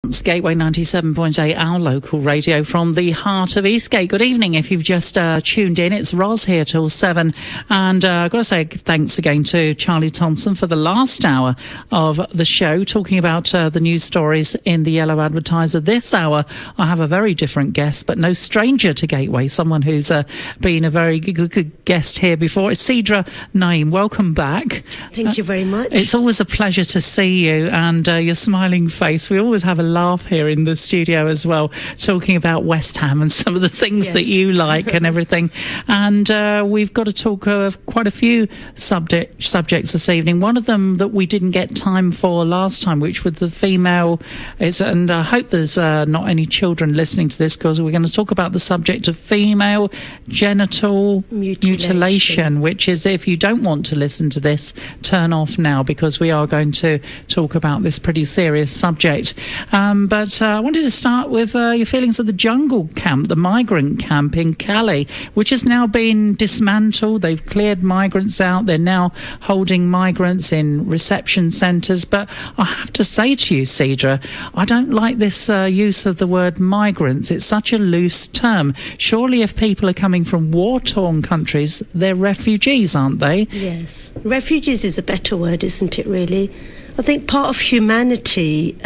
It's Gateway 97.8, our local radio from the heart of Eastgate. Good evening. If you've just tuned in, it's Roz here till 7. And I've got to say thanks again to Charlie Thompson for the last hour of the show, talking about the news stories in the Yellow Advertiser. This hour, I have a very different guest, but no stranger to Gateway, someone who's been a very good guest here before. It's Sidra Naeem. Welcome back. Thank you very much. It's always a pleasure to see you and your smiling face. We always have a laugh here in the studio as well, talking about West Ham and some of the things that you like and everything. And we've got to talk of quite a few subjects this evening. One of them that we didn't get time for last time, which was the female, and I hope there's not any children listening to this, because we're going to talk about the subject of female genital mutilation, which is, if you don't want to listen to this, turn off now, because we are going to talk about this pretty serious subject. But I wanted to start with your feelings of the jungle camp, the migrant camp in Calais, which has now been dismantled. They've cleared migrants out. They're now holding migrants in reception centres. But I have to say to you, Sidra, I don't like this use of the word migrants. It's such a loose term. Surely if people are coming from war-torn countries, they're refugees, aren't they? Yes. Refugees is a better word, isn't it, really? I think part of humanity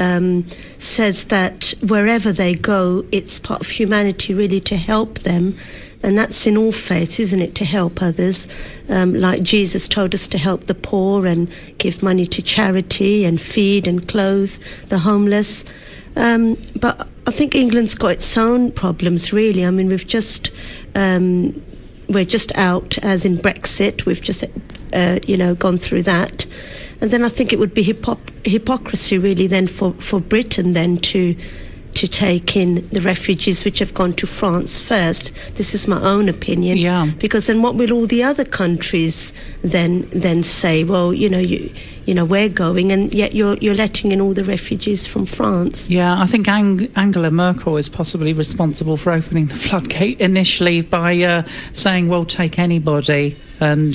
says that wherever they go, it's part of humanity really to help them. And that's in all faiths, isn't it, to help others? Like Jesus told us to help the poor and give money to charity and feed and clothe the homeless. But I think England's got its own problems, really. I mean, we're just out, as in Brexit. We've just, gone through that. And then I think it would be hypocrisy, really, then for Britain then to take in the refugees which have gone to France first. This is my own opinion. Yeah. Because then what will all the other countries then say? Well, we're going, and yet you're letting in all the refugees from France. Yeah, I think Angela Merkel is possibly responsible for opening the floodgate initially by saying, well, take anybody, and,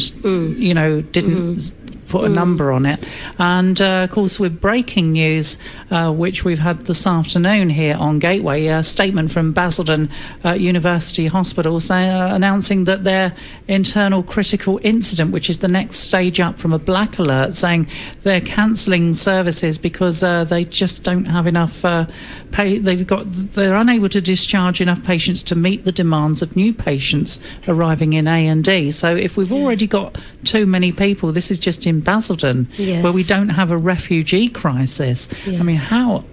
didn't put a number on it. And of course, with breaking news, which we've had this afternoon here on Gateway, a statement from Basildon University Hospital announcing that their internal critical incident, which is the next stage up from a black alert, saying they're cancelling services because they just don't have enough they're unable to discharge enough patients to meet the demands of new patients arriving in A&E. So if we've already got too many people, this is just in Basildon, where we don't have a refugee crisis. I mean, how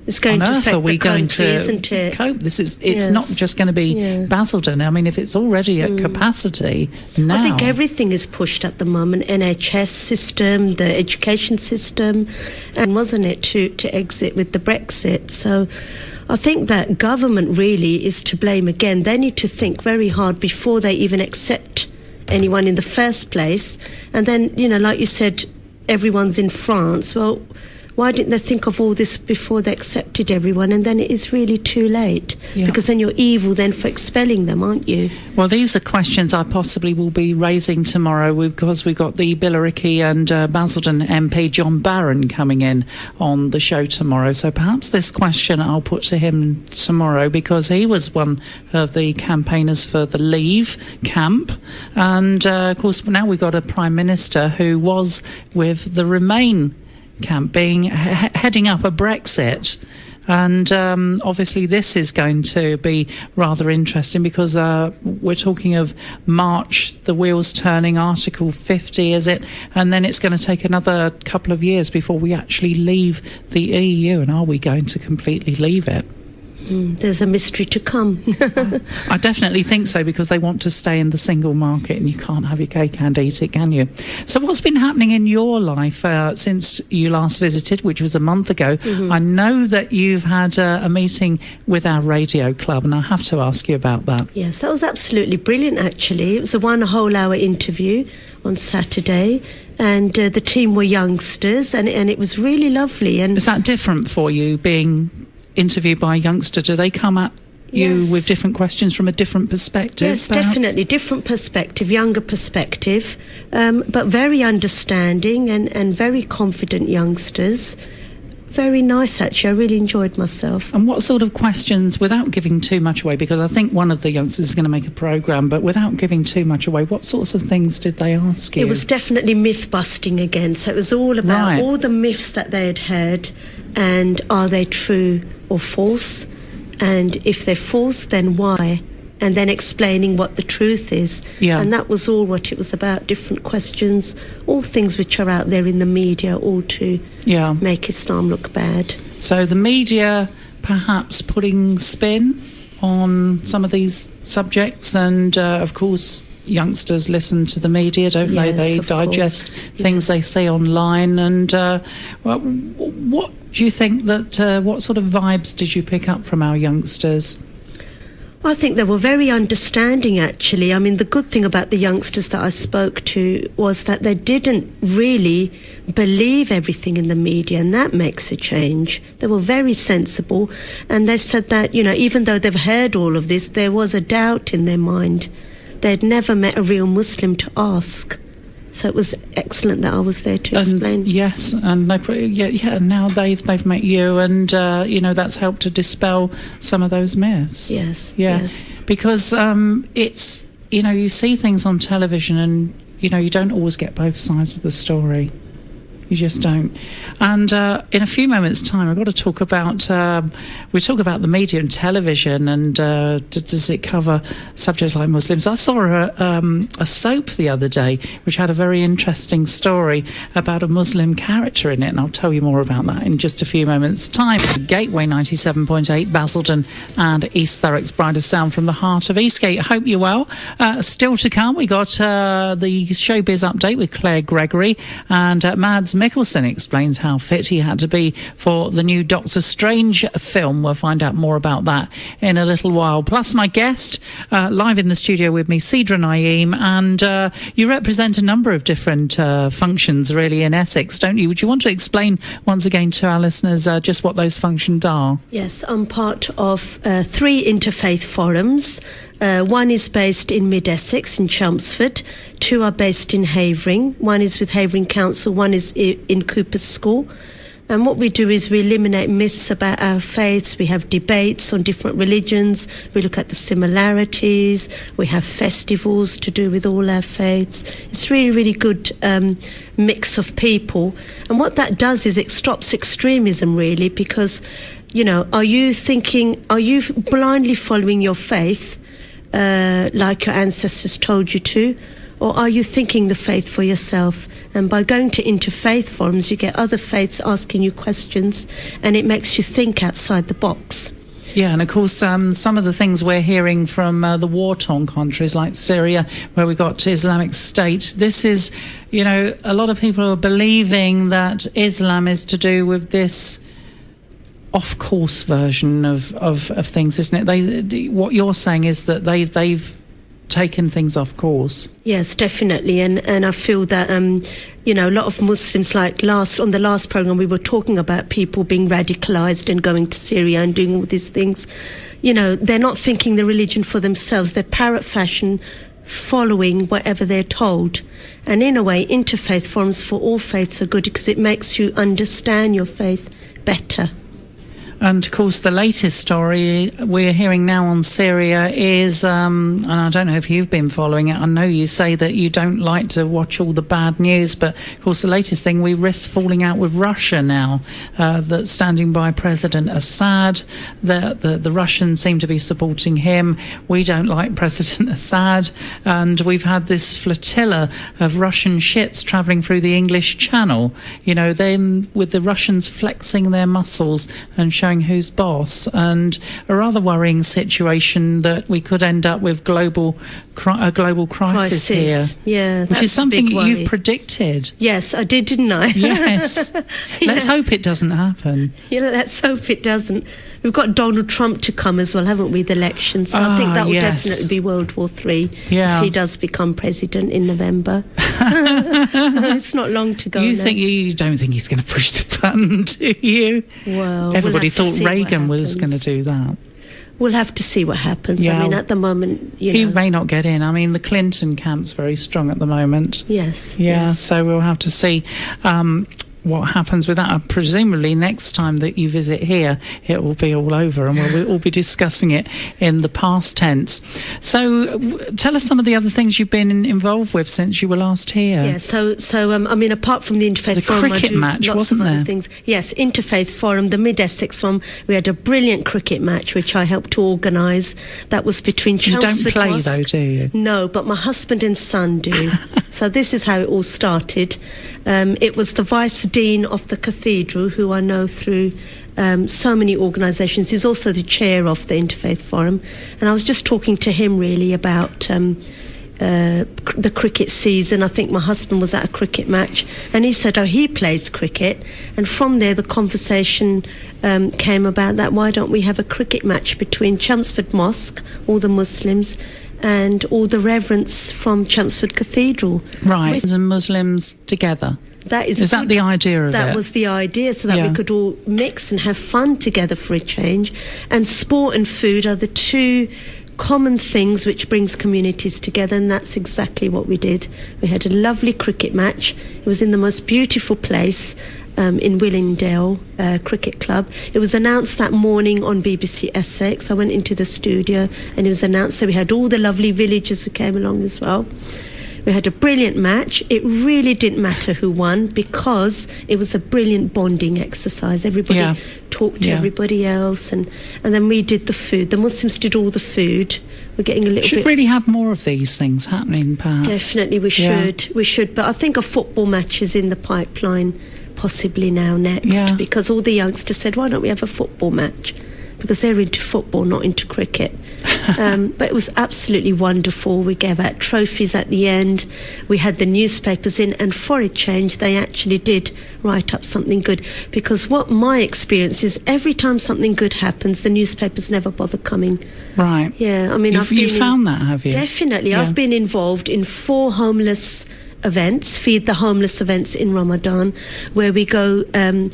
it's going on to earth affect are we the going country, to isn't it? cope? It's not just going to be Basildon. I mean, if it's already at capacity now, I think everything is pushed at the moment. NHS system, the education system, and wasn't it to exit with the Brexit? So I think that government really is to blame again. They need to think very hard before they even accept anyone in the first place. And then, like you said, everyone's in France. Well, why didn't they think of all this before they accepted everyone? And then it is really too late, because then you're evil then for expelling them, aren't you? Well, these are questions I possibly will be raising tomorrow, because we've got the Billericay and Basildon MP John Barron coming in on the show tomorrow. So perhaps this question I'll put to him tomorrow, because he was one of the campaigners for the Leave camp. And, of course, now we've got a Prime Minister who was with the Remain camp, heading up a Brexit. And obviously this is going to be rather interesting, because we're talking of March, the wheels turning, Article 50, is it? And then it's going to take another couple of years before we actually leave the EU. And are we going to completely leave it? There's a mystery to come. I definitely think so, because they want to stay in the single market, and you can't have your cake and eat it, can you? So what's been happening in your life since you last visited, which was a month ago? I know that you've had a meeting with our radio club, and I have to ask you about that. Yes, that was absolutely brilliant, actually. It was a 1 whole hour interview on Saturday, and the team were youngsters, and it was really lovely. And is that different for you, being interviewed by a youngster? Do they come at you with different questions from a different perspective? Yes, perhaps? Definitely. Different perspective, younger perspective, but very understanding and very confident youngsters. Very nice, actually. I really enjoyed myself. And what sort of questions, without giving too much away, because I think one of the youngsters is going to make a programme, but without giving too much away, what sorts of things did they ask you? It was definitely myth-busting again. So it was all about all the myths that they had heard, and are they true or false? And if they're false, then why? And then explaining what the truth is. Yeah. And that was all what it was about, different questions, all things which are out there in the media, all to make Islam look bad. So the media perhaps putting spin on some of these subjects, and of course youngsters listen to the media, don't they? They digest things they see online. And what do you think that, what sort of vibes did you pick up from our youngsters? I think they were very understanding, actually. I mean, the good thing about the youngsters that I spoke to was that they didn't really believe everything in the media, and that makes a change. They were very sensible, and they said that, you know, even though they've heard all of this, there was a doubt in their mind. They'd never met a real Muslim to ask. So it was excellent that I was there to explain. Yes, and now they've met you, and that's helped to dispel some of those myths. Yes. Because it's, you see things on television, and you don't always get both sides of the story. You just don't. And in a few moments' time, I've got to talk about, we talk about the media and television, and does it cover subjects like Muslims? I saw a soap the other day which had a very interesting story about a Muslim character in it, and I'll tell you more about that in just a few moments' time. Gateway 97.8, Basildon and East Thurrock's brightest sound from the heart of Eastgate. I hope you're well. Still to come, we got the Showbiz Update with Claire Gregory, and Mads Mikkelsen explains how fit he had to be for the new Doctor Strange film. We'll find out more about that in a little while. Plus my guest, live in the studio with me, Sidra Naeem, and you represent a number of different functions really in Essex, don't you? Would you want to explain once again to our listeners just what those functions are? Yes, I'm part of 3 interfaith forums. One is based in Mid-Essex in Chelmsford, 2 are based in Havering, one is with Havering Council, one is in Cooper's School. And what we do is we eliminate myths about our faiths. We have debates on different religions. We look at the similarities. We have festivals to do with all our faiths. It's really, really good mix of people. And what that does is it stops extremism, really, because, are you blindly following your faith like your ancestors told you to? Or are you thinking the faith for yourself? And by going to interfaith forums, you get other faiths asking you questions, and it makes you think outside the box. Yeah, and of course, some of the things we're hearing from the war-torn countries like Syria, where we got Islamic State, this is, a lot of people are believing that Islam is to do with this off-course version of things, isn't it? What you're saying is that they've taken things off course. Yes, definitely, and I feel that a lot of Muslims, like on the last program, we were talking about people being radicalized and going to Syria and doing all these things. They're not thinking the religion for themselves. They're parrot fashion, following whatever they're told. And in a way, interfaith forums for all faiths are good because it makes you understand your faith better. And, of course, the latest story we're hearing now on Syria is, and I don't know if you've been following it, I know you say that you don't like to watch all the bad news, but, of course, the latest thing, we risk falling out with Russia now, that's standing by President Assad. The Russians seem to be supporting him. We don't like President Assad. And we've had this flotilla of Russian ships travelling through the English Channel, then with the Russians flexing their muscles and showing who's boss, and a rather worrying situation that we could end up with a global crisis here. Yeah, which is something you've predicted. Yes, I did, didn't I? Yes. Let's hope it doesn't happen. Let's hope it doesn't. We've got Donald Trump to come as well, haven't we, the election? So I think that will definitely be World War III if he does become president in November. It's not long to go. You don't think he's going to push the button, do you? Well, everybody thought Reagan was going to do that. We'll have to see what happens. Yeah. I mean, at the moment, he may not get in. I mean, the Clinton camp's very strong at the moment. Yes. Yeah, yes. so we'll have to see. what happens with that. Presumably next time that you visit here, it will be all over, and we'll all be discussing it in the past tense. So tell us some of the other things you've been involved with since you were last here. Yeah, so I mean, apart from the Interfaith Forum, the cricket match, wasn't there? Things. Yes, Interfaith Forum, the Mid-Essex one, we had a brilliant cricket match which I helped to organise. That was between Chelmsford. You don't play Mosque. though, do you? No, but my husband and son do. So this is how it all started. It was the Vice Dean of the Cathedral, who I know through so many organisations. He's also the chair of the Interfaith Forum. And I was just talking to him really about the cricket season. I think my husband was at a cricket match, and he said, he plays cricket. And from there the conversation came about that, why don't we have a cricket match between Chelmsford Mosque, all the Muslims, and all the reverends from Chelmsford Cathedral. Right, and Muslims together. Is that the idea of it? That was the idea, so that we could all mix and have fun together for a change. And sport and food are the two common things which brings communities together, and that's exactly what we did. We had a lovely cricket match. It was in the most beautiful place, in Willingdale Cricket Club. It was announced that morning on BBC Essex. I went into the studio and it was announced, so we had all the lovely villagers who came along as well. We had a brilliant match. It really didn't matter who won because it was a brilliant bonding exercise. Everybody talked to everybody else, and then we did the food. The Muslims did all the food. We're getting a little should bit... really have more of these things happening, perhaps. Definitely we should. We should, but I think a football match is in the pipeline possibly now next, because all the youngsters said, why don't we have a football match? Because they're into football, not into cricket. But it was absolutely wonderful. We gave out trophies at the end. We had the newspapers in, and for a change, they actually did write up something good. Because what my experience is, every time something good happens, the newspapers never bother coming. Right. Yeah, I mean, you've found that, have you? Definitely. Yeah. I've been involved in 4 homeless events, Feed the Homeless events in Ramadan, where we go in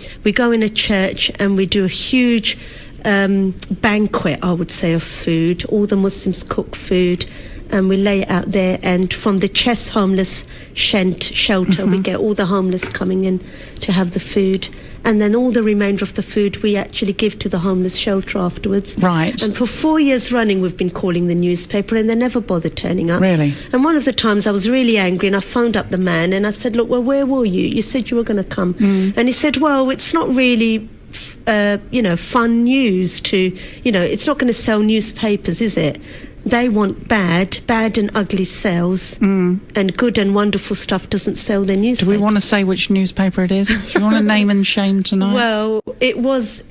a church and we do a huge banquet, I would say, of food. All the Muslims cook food and we lay it out there, and from the Chess Homeless Shelter we get all the homeless coming in to have the food, and then all the remainder of the food we actually give to the homeless shelter afterwards. Right. And for 4 years running we've been calling the newspaper and they never bothered turning up. Really? And one of the times I was really angry and I phoned up the man and I said, look, well, where were you? You said you were going to come. And he said, well, it's not really fun news to, it's not going to sell newspapers, is it? They want bad and ugly sells, and good and wonderful stuff doesn't sell their newspapers. Do we want to say which newspaper it is? Do you want to name and shame tonight? Well, I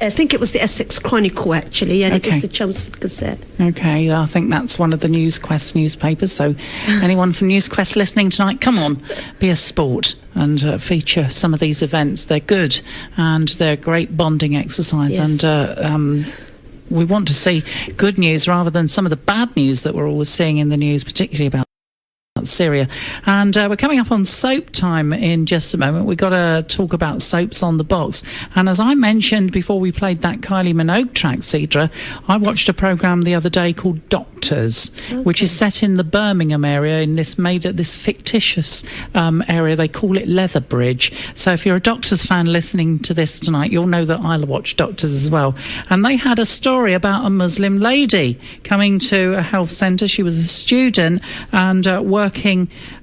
think it was the Essex Chronicle, actually, and it was the Chelmsford Gazette. Okay, I think that's one of the NewsQuest newspapers, so anyone from NewsQuest listening tonight, come on, be a sport and feature some of these events. They're good, and they're a great bonding exercise, and we want to see good news rather than some of the bad news that we're always seeing in the news, particularly about Syria. And we're coming up on soap time in just a moment. We've got to talk about soaps on the box. And as I mentioned before we played that Kylie Minogue track, Cedra, I watched a programme the other day called Doctors, which is set in the Birmingham area in this fictitious area. They call it Leatherbridge. So if you're a Doctors fan listening to this tonight, you'll know that I watch Doctors as well. And they had a story about a Muslim lady coming to a health centre. She was a student and working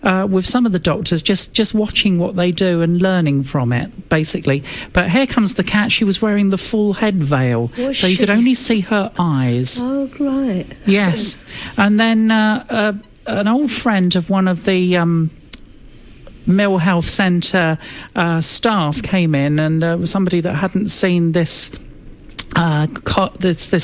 with some of the doctors, just watching what they do and learning from it, basically. But here comes the catch. She was wearing the full head veil, so you could only see her eyes. Oh, right. Yes. And then an old friend of one of the Mill Health Centre staff came in, and somebody that hadn't seen this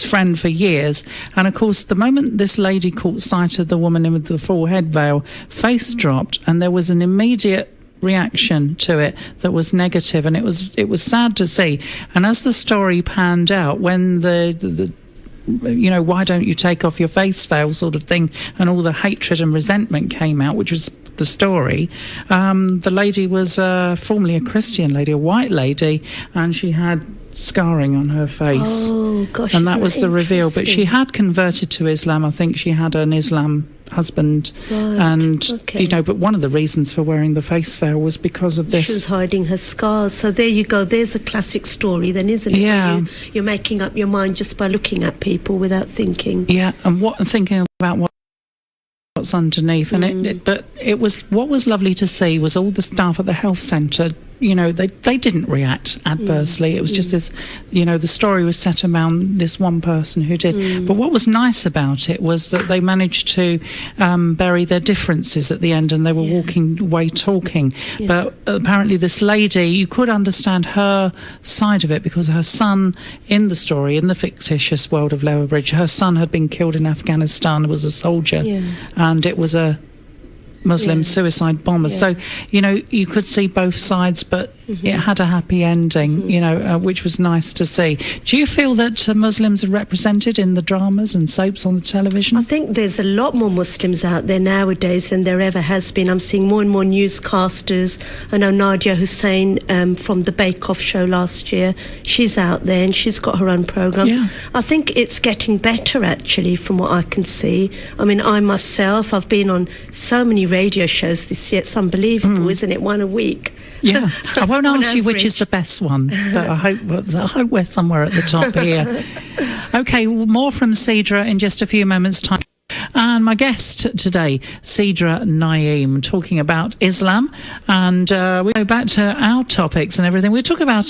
friend for years, and of course the moment this lady caught sight of the woman with the full head veil, face dropped, and there was an immediate reaction to it that was negative, and it was sad to see. And as the story panned out, when the why don't you take off your face veil sort of thing, and all the hatred and resentment came out, which was the story, the lady was formerly a Christian lady, a white lady, and she had scarring on her face. Oh, gosh. And that was the reveal. But she interesting? had converted to Islam. I think she had an Islam husband. Right, And, okay. but one of the reasons for wearing the face veil was because of this. She was hiding her scars. So there you go. There's a classic story then, isn't it? Yeah. Where you're making up your mind just by looking at people without thinking. Yeah, and thinking about what's underneath. And but it was, what was lovely to see was all the staff at the health centre. They didn't react adversely. It was just this, the story was set around this one person who did. But what was nice about it was that they managed to bury their differences at the end, and they were walking away talking. Yeah. But apparently this lady, you could understand her side of it, because her son, in the story, in the fictitious world of Lower Bridge, her son had been killed in Afghanistan, was a soldier, and it was a Muslim suicide bomber. So, you could see both sides, but it had a happy ending, which was nice to see. Do you feel that Muslims are represented in the dramas and soaps on the television? I think there's a lot more Muslims out there nowadays than there ever has been. I'm seeing more and more newscasters. I know Nadia Hussain from the Bake Off show last year, she's out there and she's got her own programmes. Yeah. I think it's getting better, actually, from what I can see. I mean, I myself, I've been on so many radio shows this year. It's unbelievable, isn't it? One a week. Yeah. I won't ask you which average. is the best one, but I hope we're somewhere at the top here. Okay, more from Sidra in just a few moments' time. And my guest today, Sidra Naeem, talking about Islam. And we go back to our topics and everything. We talk about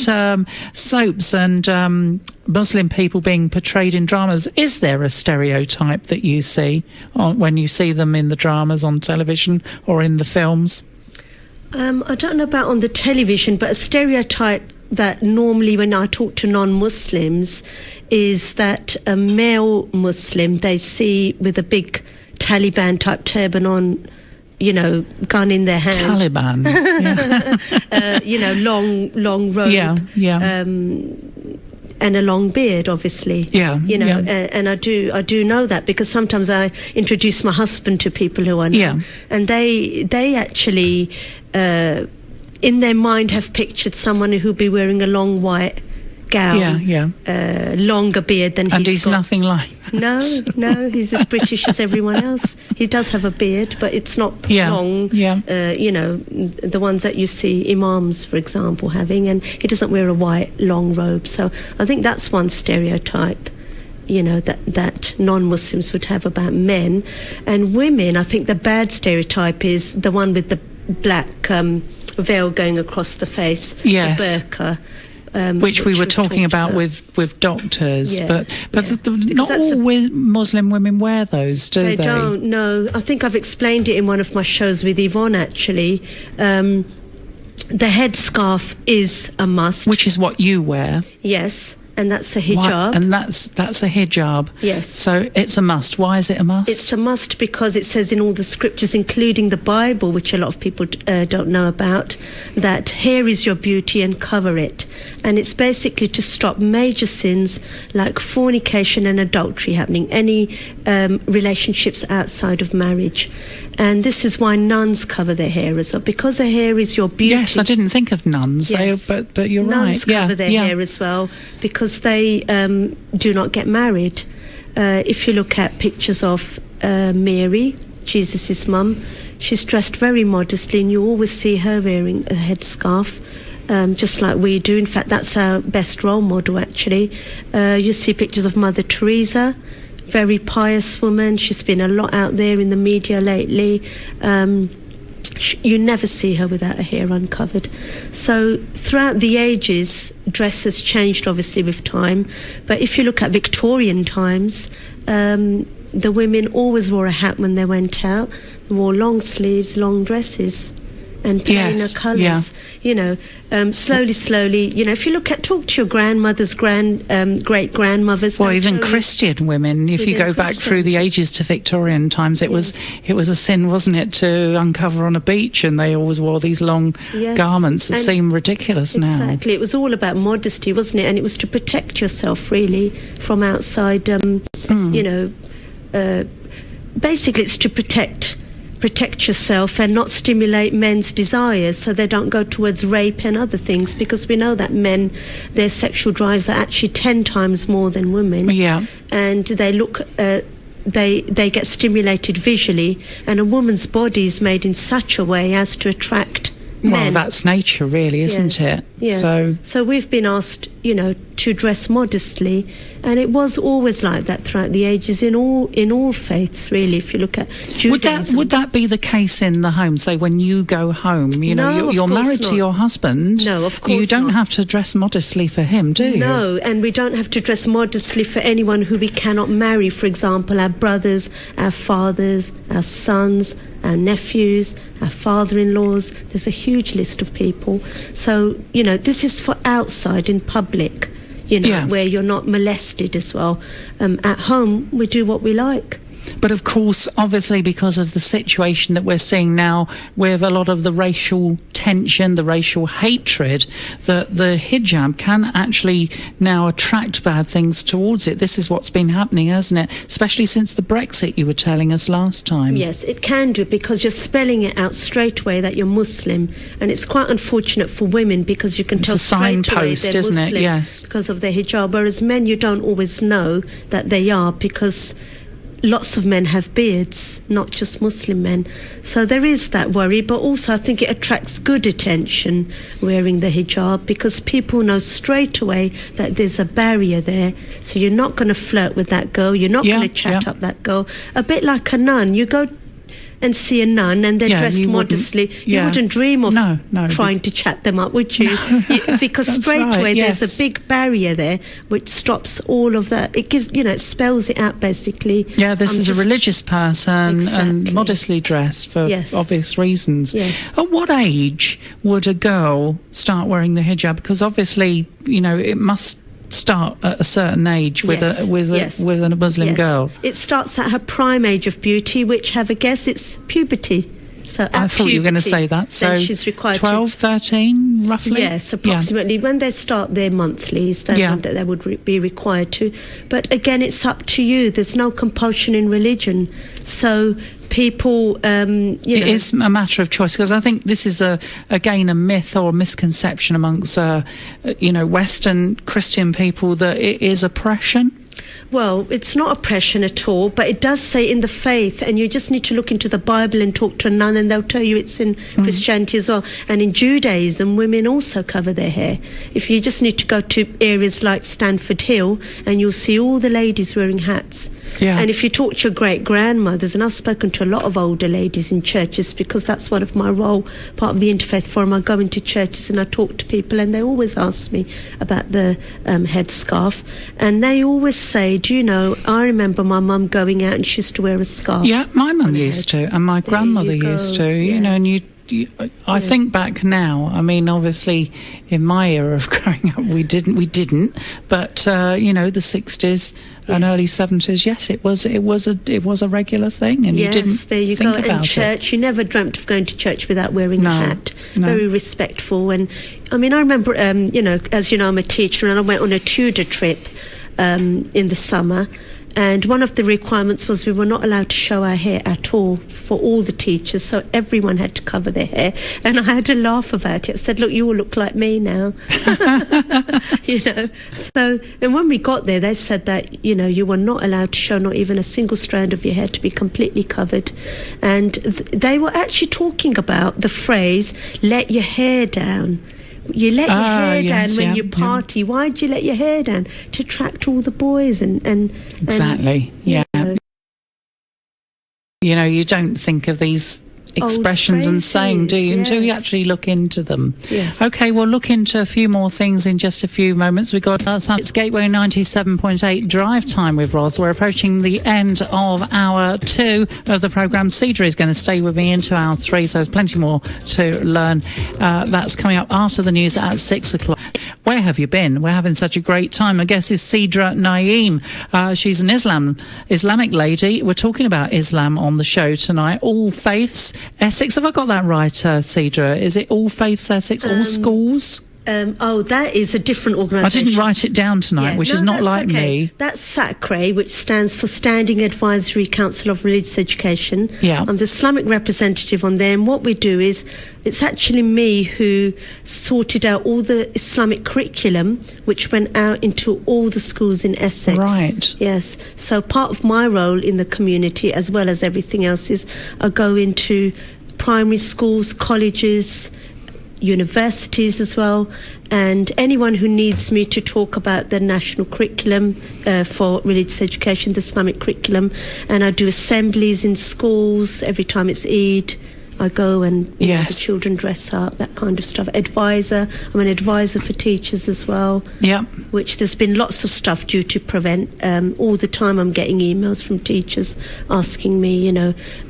soaps and Muslim people being portrayed in dramas. Is there a stereotype that you see when you see them in the dramas on television or in the films? I don't know about on the television, but a stereotype that normally when I talk to non-Muslims is that a male Muslim they see with a big Taliban type turban on, gun in their hand. Taliban. Long robe. Yeah. And a long beard, obviously. And I do know that, because sometimes I introduce my husband to people who I know, and they actually in their mind have pictured someone who'll be wearing a long white gown, longer beard than and he's got. Nothing like that. No, he's as British as everyone else. He does have a beard, but it's not long. The ones that you see imams, for example, having, and he doesn't wear a white long robe. So I think that's one stereotype, that non-Muslims would have about men. And women, I think the bad stereotype is the one with the black veil going across the face, the burqa. Which we were talking about with doctors, but not all Muslim women wear those, do they? They don't, no. I think I've explained it in one of my shows with Yvonne, actually. The headscarf is a must. Which is what you wear. Yes, and that's a hijab. And that's a hijab. Yes. So it's a must. Why is it a must? It's a must because it says in all the scriptures, including the Bible, which a lot of people don't know about, that hair is your beauty and cover it. And it's basically to stop major sins like fornication and adultery happening, any relationships outside of marriage. And this is why nuns cover their hair as well, because their hair is your beauty. Yes, I didn't think of nuns, but you're right. Nuns cover their hair as well because they do not get married. If you look at pictures of Mary, Jesus' mum, she's dressed very modestly, and you always see her wearing a headscarf, just like we do. In fact, that's our best role model, actually. You see pictures of Mother Teresa, very pious woman. She's been a lot out there in the media lately. You never see her without her hair uncovered. So throughout the ages, dress has changed obviously with time. But if you look at Victorian times, the women always wore a hat when they went out. They wore long sleeves, long dresses, and plainer colours. Slowly, if you talk to your grandmothers, great grandmothers. Well, even Christian women, if you go back through the ages to Victorian times, it was a sin, wasn't it, to uncover on a beach, and they always wore these long garments that seem ridiculous now. Exactly, it was all about modesty, wasn't it? And it was to protect yourself, really, from outside. Basically, it's to protect protect yourself and not stimulate men's desires so they don't go towards rape and other things, because we know that men, their sexual drives are actually 10 times more than women. Yeah. And they look... They get stimulated visually, and a woman's body is made in such a way as to attract men. Well, that's nature, really, isn't it? Yes. So we've been asked, to dress modestly, and it was always like that throughout the ages in all faiths, really. If you look at Judaism, would that be the case in the home? Say, when you go home, No, you're married to your husband. No, of course you don't not. have to dress modestly for him, do you? No, and we don't have to dress modestly for anyone who we cannot marry. For example, our brothers, our fathers, our sons, our nephews, our father-in-laws. There's a huge list of people. So, this is for outside in public, where you're not molested as well. At home, we do what we like. But of course, obviously, because of the situation that we're seeing now with a lot of the racial tension, the racial hatred, the hijab can actually now attract bad things towards it. This is what's been happening, hasn't it? Especially since the Brexit you were telling us last time. Yes, it can do, because you're spelling it out straight away that you're Muslim. And it's quite unfortunate for women, because you can tell straight away signpost, they're isn't Muslim, it? Yes. because of their hijab. Whereas men, you don't always know that they are, because lots of men have beards, not just Muslim men. So there is that worry, but also I think it attracts good attention wearing the hijab, because people know straight away that there's a barrier there. So you're not going to flirt with that girl, you're not going to chat up that girl. A bit like a nun. You go and see a nun and they're dressed modestly, you wouldn't dream of trying to chat them up, would you? Because straight away there's a big barrier there which stops all of that. It gives, it spells it out basically. Yeah, this is a religious person and modestly dressed for obvious reasons. Yes. At what age would a girl start wearing the hijab? Because obviously, it must start at a certain age with a Muslim girl. It starts at her prime age of beauty, which, have a guess, it's puberty. So I thought you were going to say that. So she's required 12, 13, roughly? Yes, approximately. Yeah. When they start their monthlies, they would be required to. But again, it's up to you. There's no compulsion in religion. So people, it is a matter of choice, because I think this is again a myth or a misconception amongst Western Christian people that it is oppression. Well, it's not oppression at all, but it does say in the faith, and you just need to look into the Bible and talk to a nun, and they'll tell you it's in Christianity as well. And in Judaism, women also cover their hair. If you just need to go to areas like Stanford Hill, and you'll see all the ladies wearing hats. Yeah. And if you talk to your great-grandmothers, and I've spoken to a lot of older ladies in churches, because that's one of my role, part of the Interfaith Forum. I go into churches and I talk to people, and they always ask me about the headscarf, and they always say, do you know, I remember my mum going out and she used to wear a scarf. Yeah, my mum used to, and my grandmother used to, and I think back now, I mean, obviously in my era of growing up we didn't, but the 60s and early 70s, yes, it was a regular thing, and you didn't there you think go. about and church, you never dreamt of going to church without wearing a hat. Very respectful. And I mean, I remember as you know, I'm a teacher, and I went on a Tudor trip in the summer, and one of the requirements was we were not allowed to show our hair at all for all the teachers, so everyone had to cover their hair. And I had a laugh about it. I said, look, you all look like me now. So, and when we got there, they said that you were not allowed to show not even a single strand of your hair, to be completely covered. And they were actually talking about the phrase, let your hair down. You let your hair down when you party. Why do you let your hair down? To attract all the boys and exactly. You don't think of these expressions and saying, do you, until you actually look into them. Yes. Okay, we'll look into a few more things in just a few moments. We've got it's Gateway 97.8 Drive Time with Roz. We're approaching the end of hour 2 of the programme. Cedra is going to stay with me into hour 3, so there's plenty more to learn. That's coming up after the news at 6 o'clock. Where have you been? We're having such a great time. My guest is Cedra Naeem. She's an Islamic lady. We're talking about Islam on the show tonight. All faiths, Essex. Have I got that right, Cedra? Is it all faiths, Essex? All schools? That is a different organisation. I didn't write it down tonight, which is not like me. That's SACRE, which stands for Standing Advisory Council of Religious Education. Yeah. I'm the Islamic representative on there, and what we do is, it's actually me who sorted out all the Islamic curriculum, which went out into all the schools in Essex. Right. Yes. So part of my role in the community, as well as everything else, is I go into primary schools, colleges, universities as well, and anyone who needs me to talk about the national curriculum for religious education, the Islamic curriculum, and I do assemblies in schools every time it's Eid. I go and the children dress up, that kind of stuff. Advisor, I'm an advisor for teachers as well. Yeah. Which there's been lots of stuff due to prevent. All the time I'm getting emails from teachers asking me,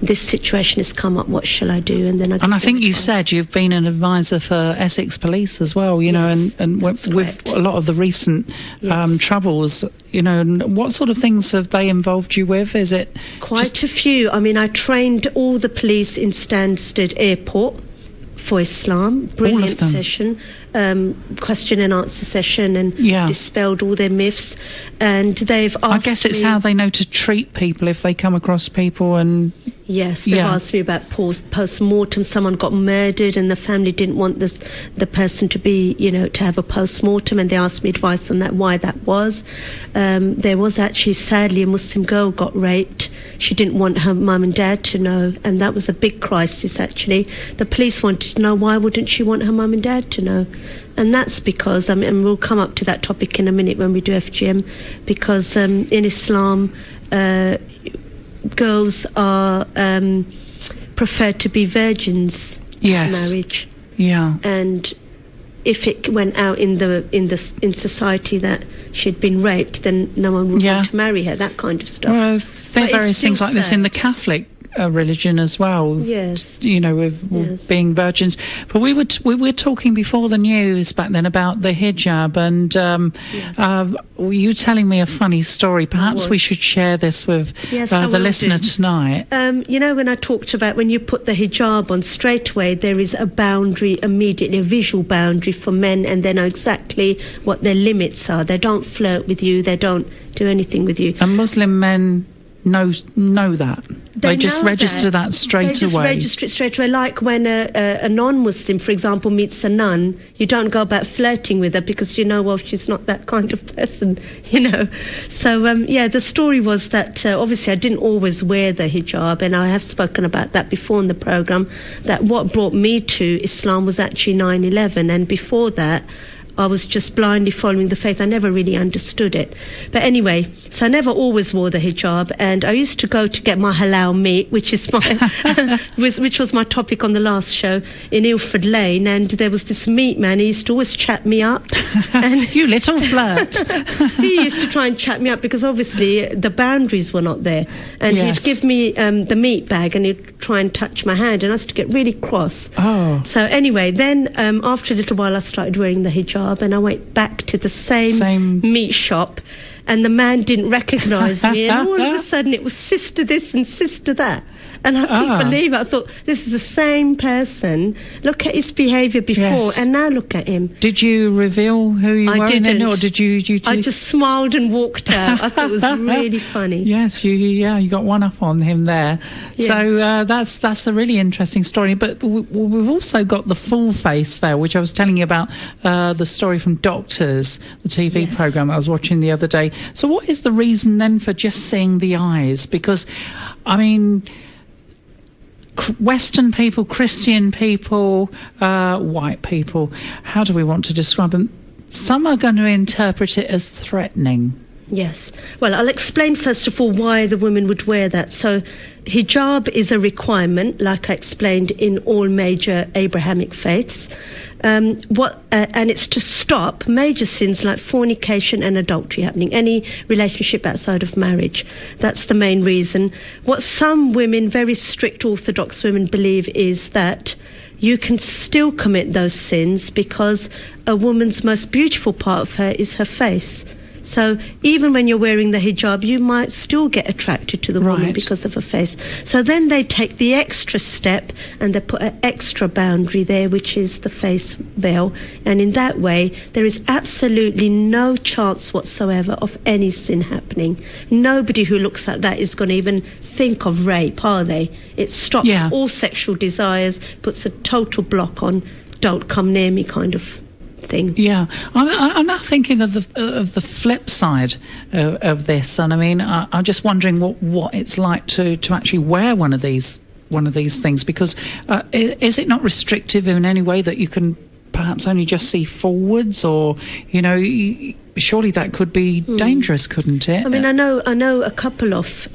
this situation has come up, what shall I do? And then I think you've said you've been an advisor for Essex Police as well, and with a lot of the recent troubles, and what sort of things have they involved you with? Is it quite a few? I mean, I trained all the police in Stansted Airport for Islam. Brilliant session, question and answer session, and dispelled all their myths. And they've asked I guess it's how they know to treat people if they come across people. And yes, they've asked me about post-mortem. Someone got murdered and the family didn't want the person to be, to have a post-mortem, and they asked me advice on that, why that was. There was actually, sadly, a Muslim girl got raped. She didn't want her mum and dad to know, and that was a big crisis, actually. The police wanted to know, why wouldn't she want her mum and dad to know? And that's because, and we'll come up to that topic in a minute when we do FGM, because in Islam, girls are preferred to be virgins at marriage. Yeah. And if it went out in society that she'd been raped, then no one would want to marry her. That kind of stuff. Well, there are various things like this in the Catholic religion as well. Yes. With being virgins. But we were talking before the news back then about the hijab, and you were telling me a funny story. Perhaps we should share this with the listener tonight. When I talked about when you put the hijab on, straight away there is a boundary immediately, a visual boundary for men, and they know exactly what their limits are. They don't flirt with you. They don't do anything with you. And Muslim men know that. They just register that straight away. They just register it straight away. Like when a non-Muslim, for example, meets a nun, you don't go about flirting with her because she's not that kind of person, So, the story was that obviously I didn't always wear the hijab, and I have spoken about that before in the programme, that what brought me to Islam was actually 9/11, and before that, I was just blindly following the faith. I never really understood it. But anyway, so I never always wore the hijab, and I used to go to get my halal meat, which is which was my topic on the last show, in Ilford Lane, and there was this meat man. He used to always chat me up. And you little flirt. He used to try and chat me up because obviously the boundaries were not there. And he'd give me the meat bag, and he'd try and touch my hand, and I used to get really cross. Oh. So anyway, then after a little while I started wearing the hijab, and I went back to the same meat shop, and the man didn't recognise me, and all of a sudden it was sister this and sister that, and I couldn't believe it. I thought, this is the same person. Look at his behaviour before, and now look at him. Did you reveal who you were? I didn't. Or did you? I just smiled and walked out. I thought it was really funny. Yes, you got one up on him there. Yeah. So that's a really interesting story. But we've also got the full face veil, which I was telling you about, the story from Doctors, the TV programme I was watching the other day. So what is the reason then for just seeing the eyes? Because, I mean, Western people, Christian people, white people, how do we want to describe them? Some are going to interpret it as threatening. Yes. Well, I'll explain first of all why the women would wear that. So hijab is a requirement, like I explained, in all major Abrahamic faiths. And it's to stop major sins like fornication and adultery happening, any relationship outside of marriage. That's the main reason. What some women, very strict Orthodox women, believe is that you can still commit those sins because a woman's most beautiful part of her is her face. So even when you're wearing the hijab, you might still get attracted to the woman because of her face. So then they take the extra step and they put an extra boundary there, which is the face veil. And in that way, there is absolutely no chance whatsoever of any sin happening. Nobody who looks at that is going to even think of rape, are they? It stops all sexual desires, puts a total block on don't come near me kind of thing. Yeah, I'm now thinking of the flip side of this, and I mean, I'm just wondering what it's like to actually wear one of these things, because is it not restrictive in any way that you can perhaps only just see forwards, or surely that could be dangerous, couldn't it? I mean, I know a couple of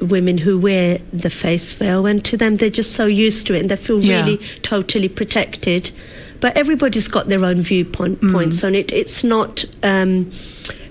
women who wear the face veil, and to them they're just so used to it and they feel really totally protected. But everybody's got their own viewpoints on it. It's not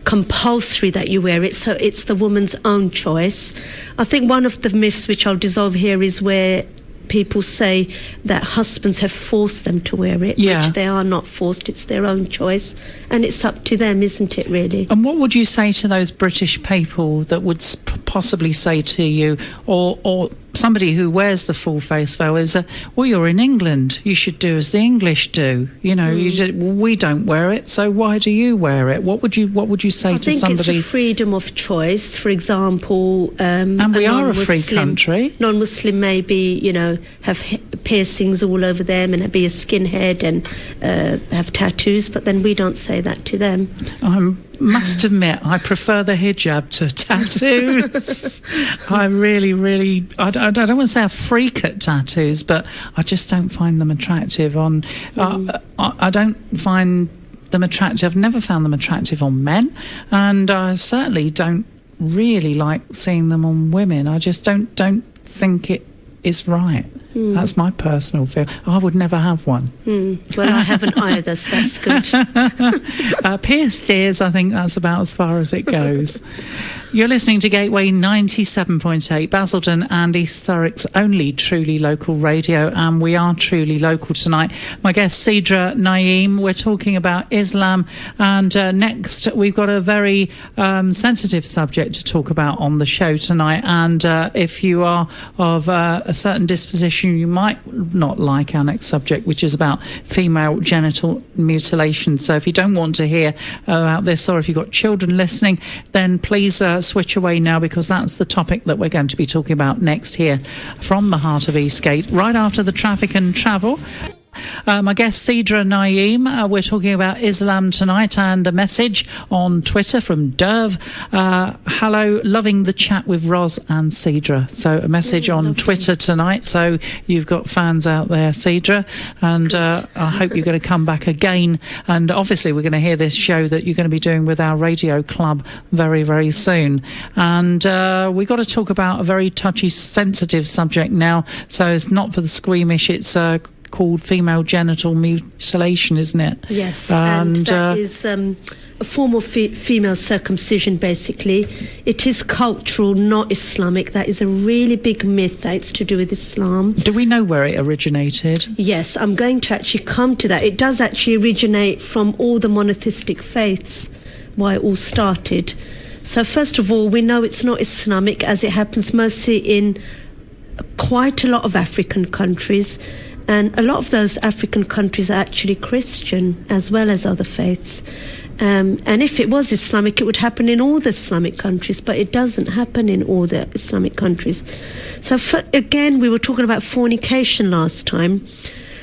compulsory that you wear it, so it's the woman's own choice. I think one of the myths which I'll dissolve here is where people say that husbands have forced them to wear it, which they are not forced. It's their own choice, and it's up to them, isn't it, really? And what would you say to those British people that would possibly say to you, or somebody who wears the full face veil, is, well, you're in England, you should do as the English do. We don't wear it, so why do you wear it? What would you say to somebody? I think it's a freedom of choice. For example, and we are a free country. Non-Muslim maybe, have piercings all over them and be a skinhead and have tattoos, but then we don't say that to them. I must admit, I prefer the hijab to tattoos. I really, I don't want to say a freak at tattoos, but I just don't find them attractive I don't find them attractive. I've never found them attractive on men, and I certainly don't really like seeing them on women. I just don't think it is right. That's my personal feel. I would never have one. Well, I haven't either, so that's good. Pierced ears, I think that's about as far as it goes. You're listening to Gateway 97.8, Basildon and East Thurrock's only truly local radio, and we are truly local tonight. My guest, Sidra Naeem. We're talking about Islam, and next we've got a very sensitive subject to talk about on the show tonight, and if you are of a certain disposition, you might not like our next subject, which is about female genital mutilation. So if you don't want to hear about this, or if you've got children listening, then please switch away now, because that's the topic that we're going to be talking about next here from the heart of Eastgate, right after the traffic and travel. My guest, Sidra Naeem. We're talking about Islam tonight, and a message on Twitter from Derv. Hello, loving the chat with Roz and Sidra. So a message on Twitter tonight. So you've got fans out there, Sidra, and I hope you're going to come back again. And obviously we're going to hear this show that you're going to be doing with our radio club very, very soon. And we've got to talk about a very touchy, sensitive subject now. So it's not for the squeamish. It's called female genital mutilation, isn't it? Yes, and that is a form of female circumcision, basically. It is cultural, not Islamic. That is a really big myth that it's to do with Islam. Do we know where it originated? Yes, I'm going to actually come to that. It does actually originate from all the monotheistic faiths, why it all started. So first of all, we know it's not Islamic, as it happens mostly in quite a lot of African countries. And a lot of those African countries are actually Christian as well as other faiths. And if it was Islamic, it would happen in all the Islamic countries, but it doesn't happen in all the Islamic countries. So again, we were talking about fornication last time.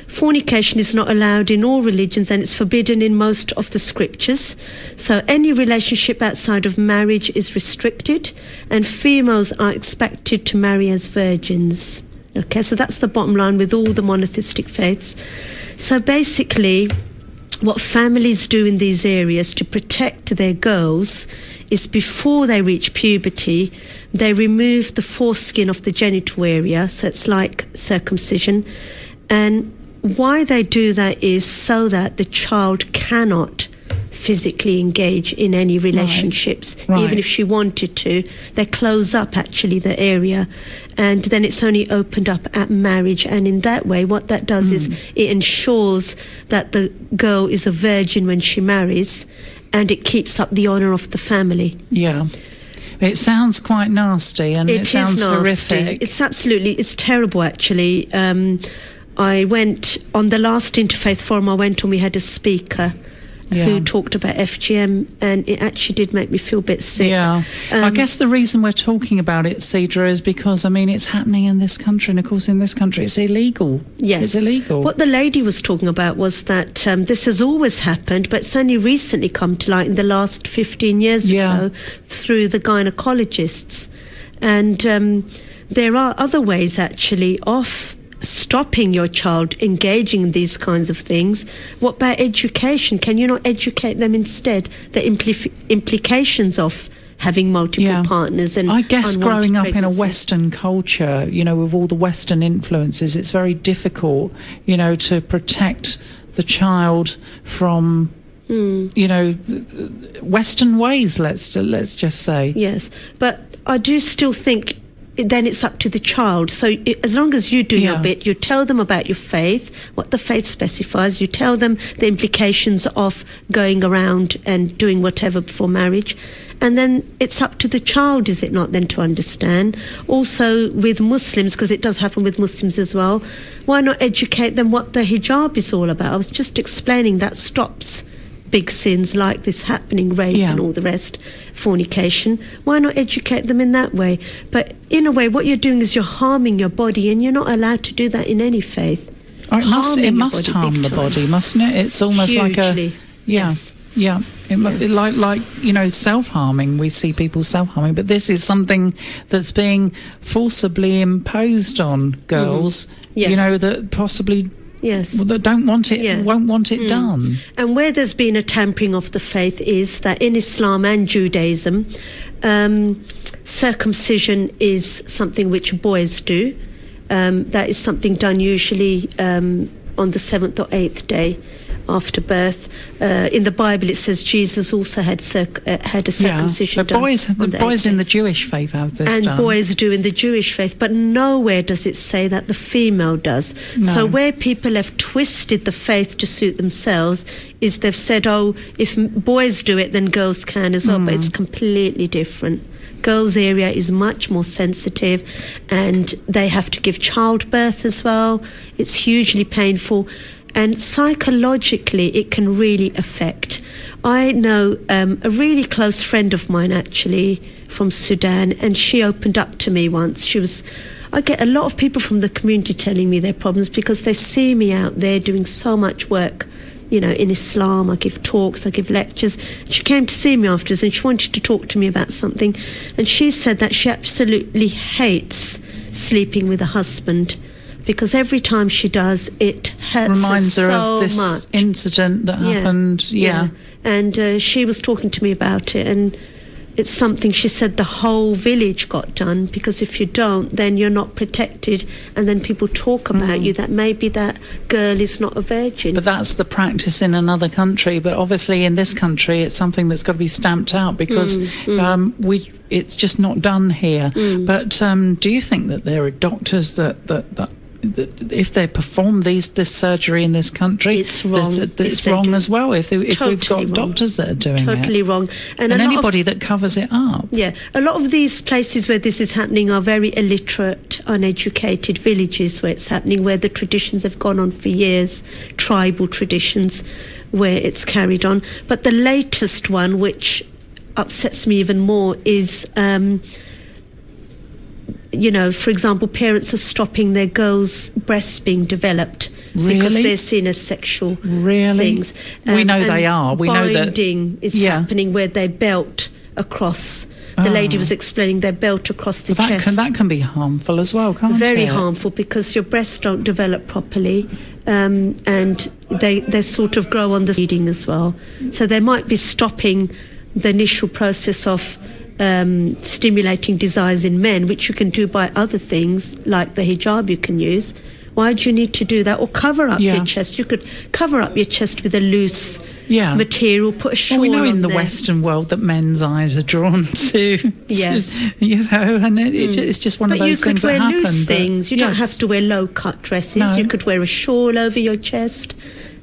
Fornication is not allowed in all religions, and it's forbidden in most of the scriptures. So any relationship outside of marriage is restricted, and females are expected to marry as virgins. Okay, so that's the bottom line with all the monotheistic faiths. So basically, what families do in these areas to protect their girls is before they reach puberty, they remove the foreskin of the genital area, so it's like circumcision. And why they do that is so that the child cannot physically engage in any relationships, even if she wanted to. They close up actually the area, and then it's only opened up at marriage. And in that way, what that does is it ensures that the girl is a virgin when she marries, and it keeps up the honour of the family. Yeah. It sounds quite nasty, and it sounds horrific. It's terrible, actually. I went on the last Interfaith Forum I went on, we had a speaker who talked about FGM, and it actually did make me feel a bit sick. Yeah. I guess the reason we're talking about it, Cedra, is because, I mean, it's happening in this country, and of course in this country it's illegal. Yes. It's illegal. What the lady was talking about was that this has always happened, but it's only recently come to light in the last 15 years or so through the gynecologists. And there are other ways, actually, of stopping your child engaging in these kinds of things. What about education? Can you not educate them instead? The implications of having multiple partners and I guess growing up in a pregnancies. Western culture, you know, with all the Western influences, it's very difficult, you know, to protect the child from you know, Western ways, let's just say. Yes, but I do still think then it's up to the child. So as long as you do your bit, you tell them about your faith, what the faith specifies, you tell them the implications of going around and doing whatever before marriage, and then it's up to the child, is it not, then to understand. Also with Muslims, because it does happen with Muslims as well, why not educate them what the hijab is all about? I was just explaining that stops big sins like this happening, rape and all the rest, fornication. Why not educate them in that way? But in a way, what you're doing is you're harming your body, and you're not allowed to do that in any faith. It must harm the body, mustn't it? It's almost hugely. like like you know, self-harming. We see people self-harming, but this is something that's being forcibly imposed on girls. You know, that possibly. Yes. Well, they don't want it, won't want it done. And where there's been a tampering of the faith is that in Islam and Judaism, circumcision is something which boys do. That is something done usually on the 7th or 8th day after birth. In the Bible, it says Jesus also had a circumcision done. The boys in the Jewish faith have this done. And boys do in the Jewish faith, but nowhere does it say that the female does. No. So where people have twisted the faith to suit themselves is they've said, oh, if boys do it, then girls can as well, but it's completely different. Girls' area is much more sensitive, and they have to give childbirth as well. It's hugely painful. And psychologically, it can really affect. I know a really close friend of mine, actually, from Sudan, and she opened up to me once. I get a lot of people from the community telling me their problems because they see me out there doing so much work, you know, in Islam. I give talks, I give lectures. She came to see me afterwards, and she wanted to talk to me about something. And she said that she absolutely hates sleeping with a husband, because every time she does, it hurts Reminds her her so of this much. incident that happened. Yeah. And she was talking to me about it, and it's something she said the whole village got done, because if you don't, then you're not protected, and then people talk about you that maybe that girl is not a virgin. But that's the practice in another country. But obviously in this country, it's something that's got to be stamped out, because it's just not done here. But do you think that there are doctors that if they perform this surgery in this country, it's wrong. It's wrong as well. If we've got wrong. doctors that are doing it, totally wrong, and anybody that covers it up. Yeah, a lot of these places where this is happening are very illiterate, uneducated villages where it's happening, where the traditions have gone on for years, tribal traditions, where it's carried on. But the latest one, which upsets me even more, is you know, for example, parents are stopping their girls' breasts being developed because they're seen as sexual things. We know they are. We know that binding is happening, where they belt across. The lady was explaining they belt across the chest. That can be harmful as well, can't it? Very harmful, because your breasts don't develop properly, and they sort of grow on the bleeding as well. So they might be stopping the initial process of stimulating desires in men, which you can do by other things like the hijab you can use. Why do you need to do that? Or cover up your chest. You could cover up your chest with a loose material, put a shawl on. We know in the there. Western world that men's eyes are drawn to, you know, and it's just one of those things that happen. But you could wear loose things. You don't have to wear low-cut dresses. No. You could wear a shawl over your chest.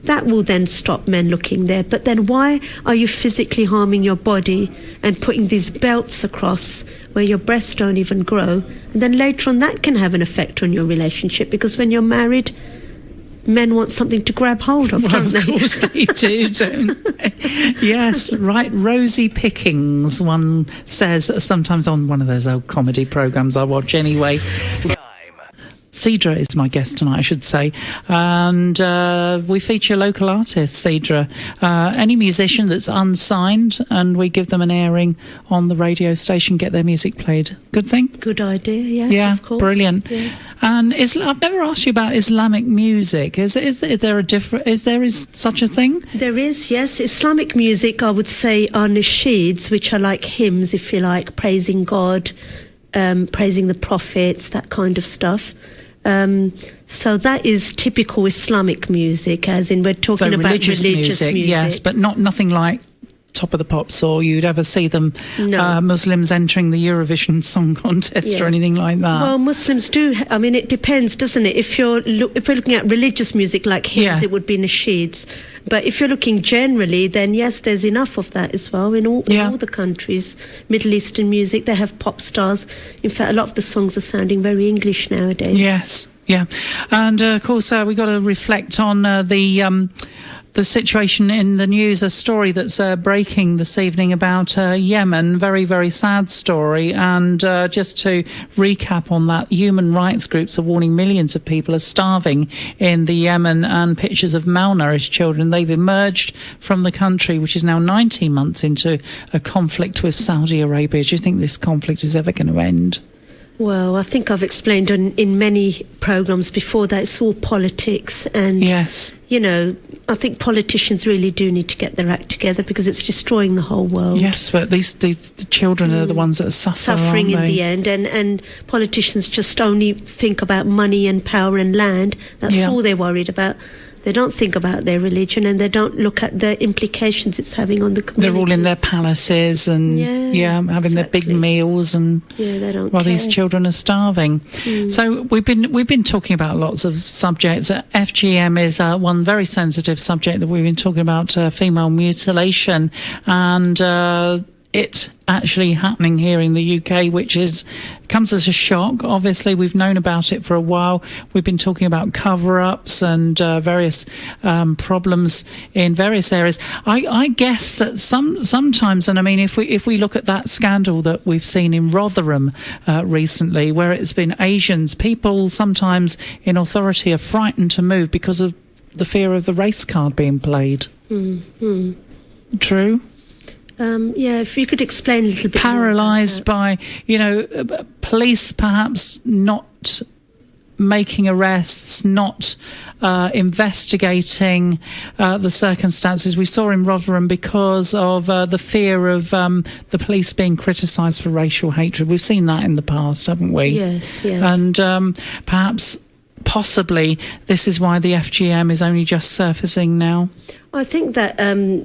that will then stop men looking there. But then why are you physically harming your body and putting these belts across where your breasts don't even grow? And then later on that can have an effect on your relationship, because when you're married, men want something to grab hold of, don't they? Of course they do, don't they? Yes, right. Rosie Pickings, one says, sometimes on one of those old comedy programmes I watch anyway. Cedra is my guest tonight, I should say. And we feature local artists, Cedra. Any musician that's unsigned, and we give them an airing on the radio station, get their music played. Good thing? Good idea, yes, yeah, of course. Brilliant. Yes. And I've never asked you about Islamic music. Is there such a thing? There is, yes. Islamic music, I would say, are nasheeds, which are like hymns, if you like, praising God, praising the prophets, that kind of stuff. So that is typical Islamic music, as in we're talking about religious music. Yes, but nothing like Top of the Pops, or you'd ever see them Muslims entering the Eurovision Song Contest or anything like that. Well, Muslims do. I mean, it depends, doesn't it? If we're looking at religious music like hymns, it would be nasheeds. But if you're looking generally, then yes, there's enough of that as well in all the countries. Middle Eastern music, they have pop stars. In fact, a lot of the songs are sounding very English nowadays. Yes, yeah. And of course, we've got to reflect on the situation in the news, a story that's breaking this evening about Yemen. Very, very sad story. And just to recap on that, human rights groups are warning millions of people are starving in the Yemen, and pictures of malnourished children. They've emerged from the country, which is now 19 months into a conflict with Saudi Arabia. Do you think this conflict is ever going to end? Well, I think I've explained in many programmes before that it's all politics, and you know, I think politicians really do need to get their act together, because it's destroying the whole world. Yes, but the children are the ones that are suffering in the end, and politicians just only think about money and power and land. That's all they're worried about. They don't think about their religion, and they don't look at the implications it's having on the community. They're all in their palaces and having their big meals, and they don't while care. These children are starving. So we've been talking about lots of subjects. FGM is one very sensitive subject that we've been talking about, female mutilation, and it actually happening here in the UK, which comes as a shock. Obviously, we've known about it for a while. We've been talking about cover-ups and various problems in various areas. I guess that sometimes, and I mean, if we look at that scandal that we've seen in Rotherham recently, where it's been Asians, people sometimes in authority are frightened to move because of the fear of the race card being played. True? If you could explain a little bit. Paralysed by, police perhaps not making arrests, not investigating the circumstances we saw in Rotherham because of the fear of the police being criticised for racial hatred. We've seen that in the past, haven't we? Yes. And possibly this is why the FGM is only just surfacing now. I think that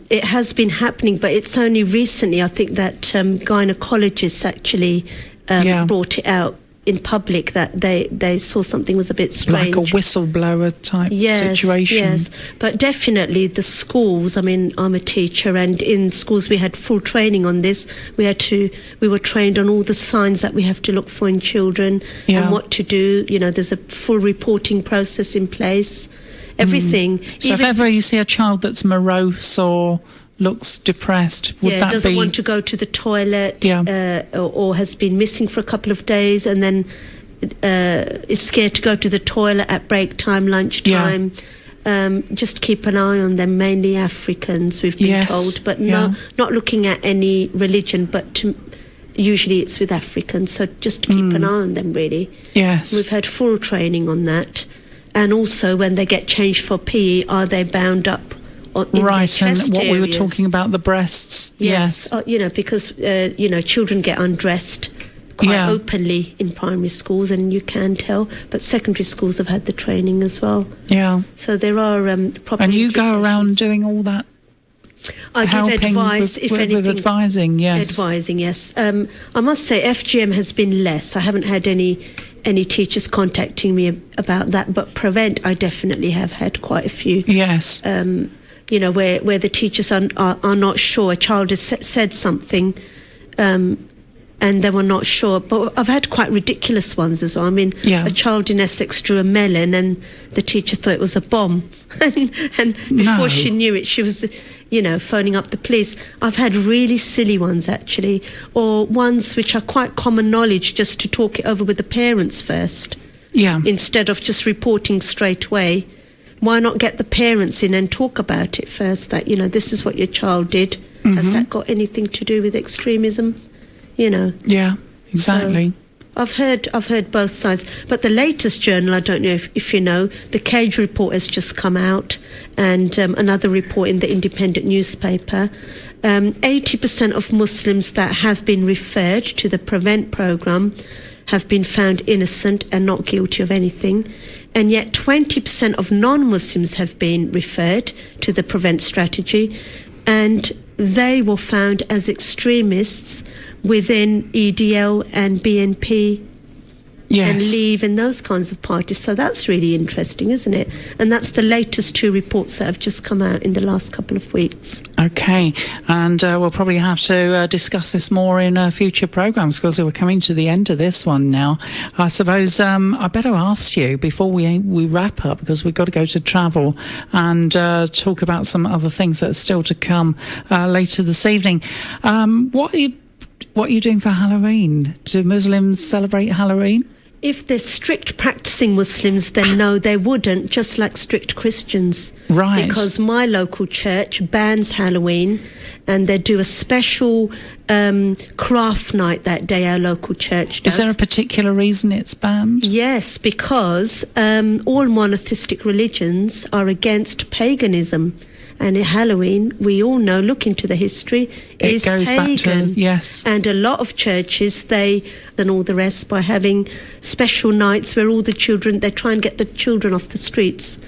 it has been happening, but it's only recently, I think, that gynecologists actually brought it out in public, that they saw something was a bit strange. Like a whistleblower type situation. Yes, but definitely the schools, I mean, I'm a teacher, and in schools we had full training on this. We were trained on all the signs that we have to look for in children and what to do. There's a full reporting process in place. Everything. So if ever you see a child that's morose or looks depressed, would that doesn't want to go to the toilet, or has been missing for a couple of days, and then is scared to go to the toilet at break time, lunchtime. Just keep an eye on them, mainly Africans, we've been told, but not looking at any religion, but usually it's with Africans, so just keep an eye on them, really. Yes. We've had full training on that. And also, when they get changed for PE, are they bound up in their chest and what areas? we were talking about, the breasts. Yes. Because children get undressed quite openly in primary schools, and you can tell. But secondary schools have had the training as well. Yeah. So there are proper. And you go around doing all that. I give advice, if anything. With advising, yes. Advising, yes. I must say, FGM has been less. I haven't had any any teachers contacting me about that. But prevent, I definitely have had quite a few. Yes. Where the teachers are not sure. A child has said something, and they were not sure. But I've had quite ridiculous ones as well. I mean, a child in Essex drew a melon and the teacher thought it was a bomb. and before she knew it, she was, phoning up the police. I've had really silly ones, actually, or ones which are quite common knowledge, just to talk it over with the parents first. Yeah. Instead of just reporting straight away. Why not get the parents in and talk about it first, that, this is what your child did. Mm-hmm. Has that got anything to do with extremism? Yeah, exactly. So I've heard both sides. But the latest journal, I don't know if you know, the Cage report has just come out, and another report in the Independent newspaper. 80% of Muslims that have been referred to the Prevent programme have been found innocent and not guilty of anything. And yet 20% of non-Muslims have been referred to the Prevent strategy, and they were found as extremists within EDL and BNP and Leave and those kinds of parties. So that's really interesting, isn't it? And that's the latest 2 reports that have just come out in the last couple of weeks. Okay, and we'll probably have to discuss this more in future programmes, because we're coming to the end of this one now. I suppose I better ask you before we wrap up, because we've got to go to travel and talk about some other things that are still to come later this evening. What are you doing for Halloween? Do Muslims celebrate Halloween? If they're strict practicing Muslims, then no, they wouldn't, just like strict Christians. Right. Because my local church bans Halloween, and they do a special craft night that day, our local church does. Is there a particular reason it's banned? Yes, because all monotheistic religions are against paganism. And in Halloween, we all know, look into the history, is goes pagan. Back to, yes. And a lot of churches, and all the rest, by having special nights where all the children, they try and get the children off the streets.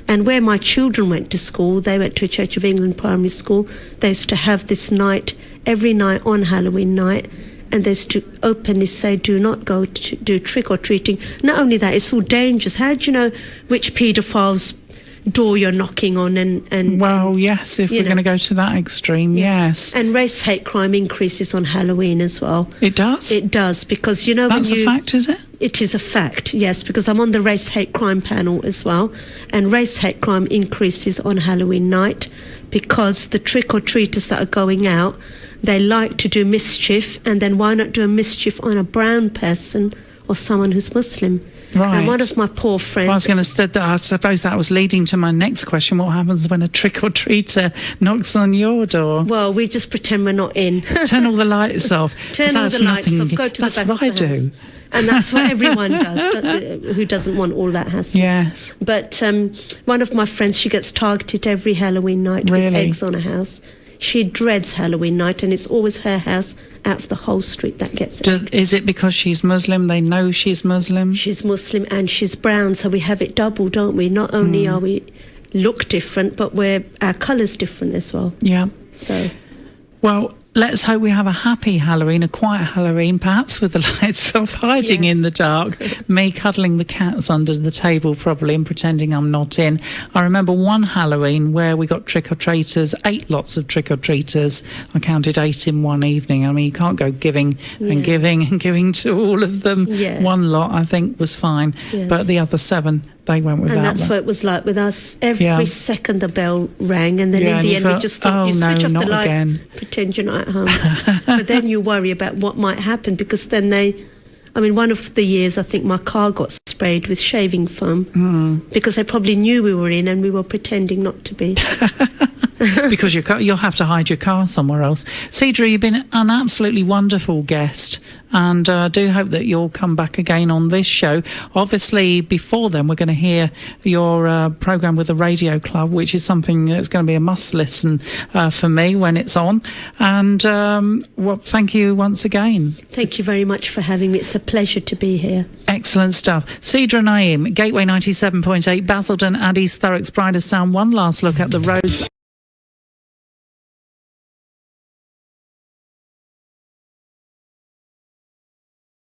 And where my children went to school, they went to a Church of England primary school, they used to have this night, every night on Halloween night, and they used to openly say, do not go to do trick-or-treating. Not only that, it's all dangerous. How do you know which paedophiles door you're knocking on? And well, yes, if we're going to go to that extreme, yes. And race hate crime increases on Halloween as well. It does? It does, because that's a fact, is it? It is a fact, yes, because I'm on the race hate crime panel as well, and race hate crime increases on Halloween night because the trick-or-treaters that are going out, they like to do mischief, and then why not do a mischief on a brown person or someone who's Muslim? Right. And one of my poor friends... Well, I was going to say that, I suppose that was leading to my next question. What happens when a trick-or-treater knocks on your door? Well, we just pretend we're not in. Turn all the lights off. Turn all the lights off, go to the back of the house. That's what I do. And that's what everyone does, who doesn't want all that hassle. Yes. But one of my friends, she gets targeted every Halloween night with eggs on her house. She dreads Halloween night, and it's always her house out of the whole street that gets it. Is it because she's Muslim? They know she's Muslim? She's Muslim and she's brown, so we have it double, don't we? Not only are we look different, but our colour's different as well. Yeah. So... Well, let's hope we have a happy Halloween, a quiet Halloween, perhaps with the lights off, hiding in the dark, me cuddling the cats under the table probably and pretending I'm not in. I remember one Halloween where we got trick-or-treaters, 8 lots of trick-or-treaters. I counted 8 in one evening. I mean, you can't go giving and giving and giving to all of them. Yeah. One lot, I think, was fine. Yes. But the other 7... they went without. And that's what it was like with us. Every second the bell rang, and then in the end we just thought, you switch off the lights, again. Pretend you're not at home. But then you worry about what might happen, because then one of the years I think my car got sprayed with shaving foam because they probably knew we were in and we were pretending not to be. Because you'll have to hide your car somewhere else. Cedra, you've been an absolutely wonderful guest, and I do hope that you'll come back again on this show. Obviously, before then, we're going to hear your programme with the Radio Club, which is something that's going to be a must-listen for me when it's on. And thank you once again. Thank you very much for having me. It's a pleasure to be here. Excellent stuff. Cedra Naim, Gateway 97.8, Basildon and East Thurrock's Pride of Sound. One last look at the roads.